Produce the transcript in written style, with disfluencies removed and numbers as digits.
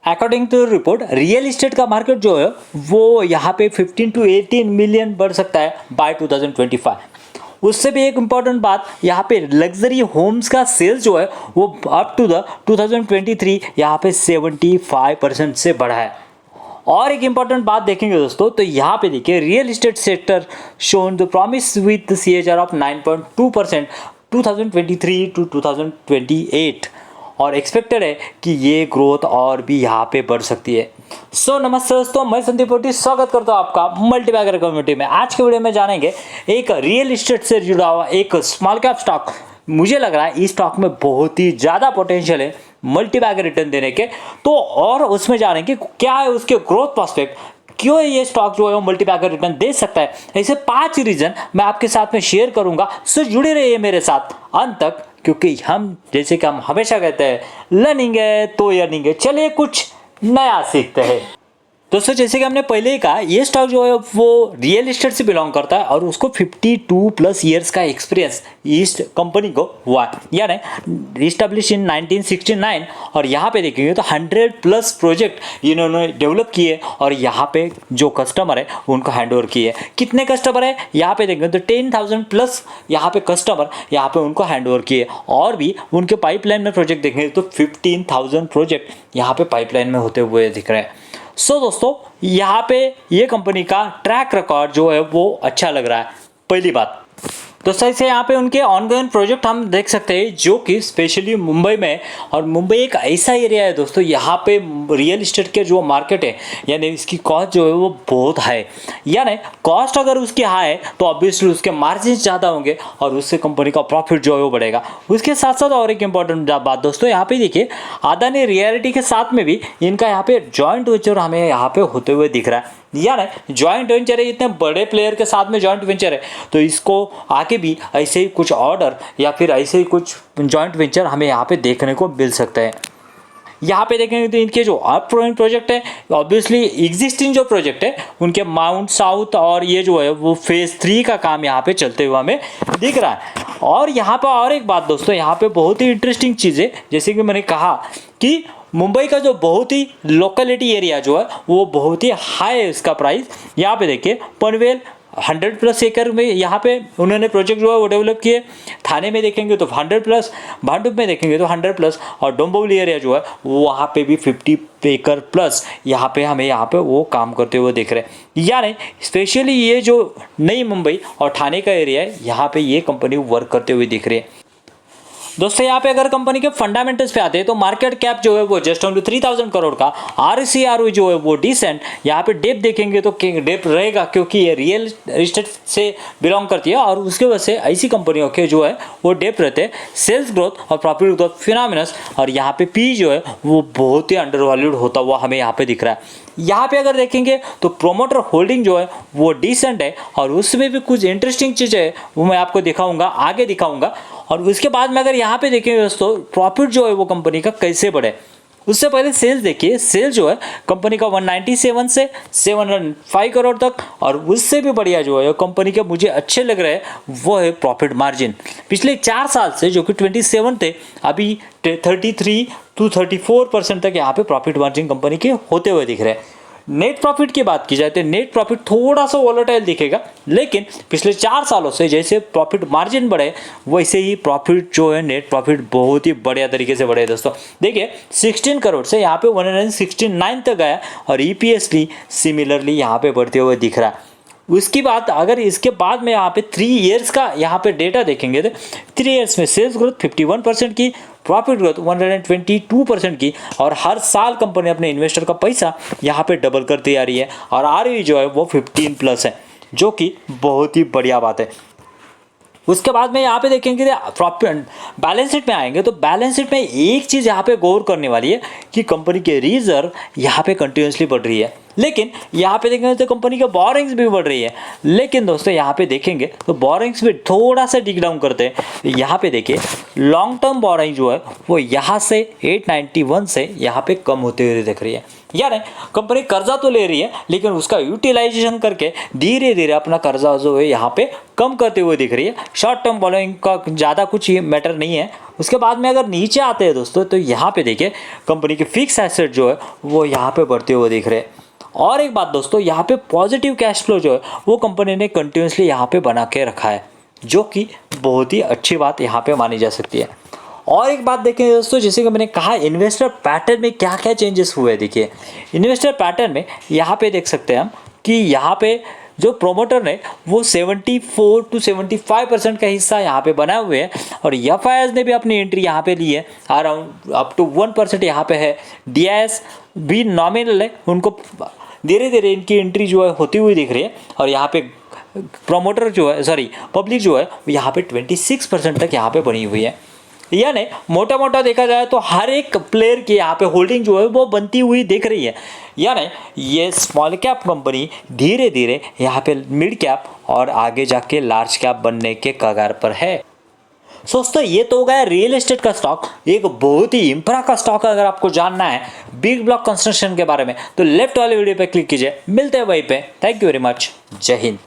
According to report real estate का market जो है वो यहाँ पे 15 to 18 मिलियन बढ़ सकता है बाय 2025। उससे भी एक इम्पॉर्टेंट बात, यहाँ पे लग्जरी होम्स का सेल्स जो है वो अप टू द 2023 यहाँ पे 75% से बढ़ा है। और एक इम्पॉर्टेंट बात देखेंगे दोस्तों, तो यहाँ पे देखिए real estate sector shown the promise with CAGR of 9.2% 2023 to 2028 और एक्सपेक्टेड है कि ये ग्रोथ और भी यहाँ पे बढ़ सकती है। नमस्ते दोस्तों, मैं संदीप पोटी स्वागत करता हूँ आपका मल्टीबैगर कम्युनिटी में। आज के वीडियो में जानेंगे एक रियल इस्टेट से जुड़ा हुआ एक स्मॉल कैप स्टॉक। मुझे लग रहा है इस स्टॉक में बहुत ही ज़्यादा पोटेंशियल है मल्टीबैगर रिटर्न देने के, तो और उसमें जानेंगे क्या है उसके ग्रोथ प्रोस्पेक्ट, क्यों ये स्टॉक जो है वो मल्टीबैगर रिटर्न दे सकता है। ऐसे 5 रीजन मैं आपके साथ में शेयर करूंगा, सो जुड़े रहिए मेरे साथ अंत तक, क्योंकि हम जैसे कि हम हमेशा कहते हैं लर्निंग है तो अर्निंग है। चलिए कुछ नया सीखते हैं। दोस्तों जैसे कि हमने पहले ही कहा, ये स्टॉक जो है वो रियल इस्टेट से बिलोंग करता है और उसको 52+ ईयर्स का एक्सपीरियंस इस कंपनी को हुआ, यानी इस्टेब्लिश इन 1969। और यहाँ पे देखेंगे तो 100+ प्रोजेक्ट इन्होंने डेवलप किए और यहाँ पे जो कस्टमर है उनको हैंड ओवर किए। कितने कस्टमर है यहाँ पे देखेंगे तो 10,000+ यहाँ पे कस्टमर यहाँ पे उनको हैंड ओवर किए। और भी उनके पाइपलाइन में प्रोजेक्ट देखेंगे तो 15,000 प्रोजेक्ट यहाँ पे पाइपलाइन में होते हुए दिख रहे हैं। दोस्तों यहाँ पे ये कंपनी का ट्रैक रिकॉर्ड जो है वो अच्छा लग रहा है। पहली बात दोस्तों, इसे यहाँ पे उनके ऑनगोइंग प्रोजेक्ट हम देख सकते हैं जो कि स्पेशली मुंबई में, और मुंबई एक ऐसा एरिया है दोस्तों यहाँ पे रियल इस्टेट के जो मार्केट है यानी इसकी कॉस्ट जो है वो बहुत हाई, यानी कॉस्ट अगर उसकी हाई है तो ऑब्वियसली उसके मार्जिन ज़्यादा होंगे और उससे कंपनी का प्रॉफिट जो है वो बढ़ेगा। उसके साथ साथ और एक इंपॉर्टेंट बात दोस्तों, यहाँ पे देखिए अदानी रियलिटी के साथ में भी इनका यहाँ पे जॉइंट वेंचर हमें यहाँ पे होते हुए दिख रहा है, यानी जॉइंट वेंचर है, इतने बड़े प्लेयर के साथ में जॉइंट वेंचर है, तो इसको आगे भी ऐसे ही कुछ ऑर्डर या फिर ऐसे ही कुछ जॉइंट वेंचर हमें यहाँ पे देखने को मिल सकता है। यहाँ पे देखेंगे तो इनके जो अपकमिंग प्रोजेक्ट है, ऑब्वियसली एग्जिस्टिंग जो प्रोजेक्ट है उनके माउंट साउथ और ये जो है वो फेज 3 का काम यहाँ पे चलते हुए हमें दिख रहा है। और यहाँ पर और एक बात दोस्तों, यहाँ पे बहुत ही इंटरेस्टिंग चीज़ है, जैसे कि मैंने कहा कि मुंबई का जो बहुत ही लोकेलिटी एरिया जो है वो बहुत ही हाई है इसका प्राइस। यहाँ पे देखिए पनवेल 100+ एकड़ में यहाँ पे उन्होंने प्रोजेक्ट जो है वो डेवलप किए। थाने में देखेंगे तो 100+, भांडुप में देखेंगे तो 100+, और डोंबिवली एरिया जो है वो वहाँ पे भी 50 एकड़+ यहाँ पे हमें यहाँ पे वो काम करते हुए दिख रहे हैं। यानी स्पेशली ये जो नई मुंबई और थाने का एरिया है यहाँ पे ये कंपनी वर्क करते हुए दिख रही है। दोस्तों यहाँ पे अगर कंपनी के फंडामेंटल्स पे आते हैं तो मार्केट कैप जो है वो जस्ट ऑन 3,000 करोड़ का, ROCE जो है वो डिसेंट। यहाँ पे डेप देखेंगे तो डेप रहेगा क्योंकि ये रियल इस्टेट से बिलोंग करती है और उसके वजह से ऐसी कंपनियों के जो है वो डेप रहते हैं। सेल्स ग्रोथ और प्रॉफिट ग्रोथ फिनोमिनस, और यहाँ पे पी जो है वो बहुत ही अंडर वैल्यूड होता हुआ हमें यहाँ पे दिख रहा है। यहाँ पे अगर देखेंगे तो प्रोमोटर होल्डिंग जो है वो डिसेंट है और उसमें भी कुछ इंटरेस्टिंग चीज़ें है वो मैं आपको दिखाऊंगा, आगे दिखाऊंगा। और उसके बाद में अगर यहाँ पे देखेंगे दोस्तों प्रॉफिट जो है वो कंपनी का कैसे बढ़े, उससे पहले सेल्स देखिए। सेल्स जो है कंपनी का 197 से 705 करोड़ तक, और उससे भी बढ़िया जो है कंपनी के मुझे अच्छे लग रहे हैं वो है प्रॉफिट मार्जिन। पिछले 4 साल से जो कि 27 थे, अभी 33 to 34% तक यहाँ पे प्रॉफिट मार्जिन कंपनी के होते हुए दिख रहे हैं। नेट प्रॉफिट की बात की जाए तो नेट प्रॉफिट थोड़ा सा वोलेटाइल दिखेगा, लेकिन पिछले 4 सालों से जैसे प्रॉफिट मार्जिन बढ़े वैसे ही प्रॉफिट जो है नेट प्रॉफिट बहुत ही बढ़िया तरीके से बढ़े। दोस्तों देखिए 16 करोड़ से यहाँ पे 169 तक गया और EPS भी सिमिलरली यहाँ पे बढ़ते हुए दिख रहा है। उसकी बात अगर इसके बाद में यहाँ पे 3 ईयर्स का यहाँ पे डेटा देखेंगे तो 3 ईयर्स में सेल्स ग्रोथ 51% की, प्रॉफिट ग्रोथ 122% की, और हर साल कंपनी अपने इन्वेस्टर का पैसा यहाँ पे डबल करती आ रही है, और ROE जो है वो 15+ है, जो कि बहुत ही बढ़िया बात है। उसके बाद में यहाँ पे देखेंगे प्रॉफिट बैलेंस शीट में आएंगे तो बैलेंस शीट में एक चीज़ यहाँ पे गौर करने वाली है कि कंपनी के रिजर्व यहाँ पे कंटिन्यूसली बढ़ रही है, लेकिन यहाँ पे देखेंगे तो कंपनी के बोरिंग्स भी बढ़ रही है। लेकिन दोस्तों यहाँ पे देखेंगे तो बोरिंग्स भी थोड़ा सा डिग डाउन करते हैं। यहाँ पे देखिए लॉन्ग टर्म बोरिंग जो है वो यहाँ से 891 से यहाँ पे कम होते हुए दिख रही है, यानी कंपनी कर्जा तो ले रही है लेकिन उसका यूटिलाइजेशन करके धीरे धीरे अपना कर्जा जो है यहाँ पे कम करते हुए दिख रही है। शॉर्ट टर्म बोरिंग का ज़्यादा कुछ ये मैटर नहीं है, उसके बाद में अगर नीचे आते हैं दोस्तों, तो यहाँ पे देखिए कंपनी के फिक्स एसेट जो है वो यहाँ पे बढ़ते हुए दिख रहे हैं। और एक बात दोस्तों, यहाँ पे पॉजिटिव कैश फ्लो जो है वो कंपनी ने कंटिन्यूसली यहाँ पे बना के रखा है, जो कि बहुत ही अच्छी बात यहाँ पे मानी जा सकती है। और एक बात देखें दोस्तों, जैसे कि मैंने कहा इन्वेस्टर पैटर्न में क्या क्या चेंजेस हुए। देखिए इन्वेस्टर पैटर्न में यहाँ पे देख सकते हैं हम कि यहाँ पे जो प्रोमोटर ने वो 74 to 75% का हिस्सा यहाँ पे बनाए हुए हैं, और एफआईआईज ने भी अपनी एंट्री यहाँ पे ली है, अराउंड अप टू 1% यहाँ पे है। डीआईएस भी नॉमिनल है, उनको धीरे धीरे इनकी एंट्री जो है होती हुई दिख रही है, और यहाँ पे प्रोमोटर जो है पब्लिक जो है यहाँ पे 26% तक यहाँ पे बनी हुई है। यानी मोटा मोटा देखा जाए तो हर एक प्लेयर की यहाँ पे होल्डिंग जो है वो बनती हुई दिख रही है। यानी ये स्मॉल कैप कंपनी धीरे धीरे यहाँ पे मिड कैप और आगे जाके लार्ज कैप बनने के कगार पर है। दोस्तों ये तो हो गया रियल एस्टेट का स्टॉक, एक बहुत ही इंफ्रा का स्टॉक। अगर आपको जानना है बिग ब्लॉक कंस्ट्रक्शन के बारे में तो लेफ्ट वाले वीडियो पे क्लिक कीजिए। मिलते हैं वहीं पे। Thank you very much. जय हिंद।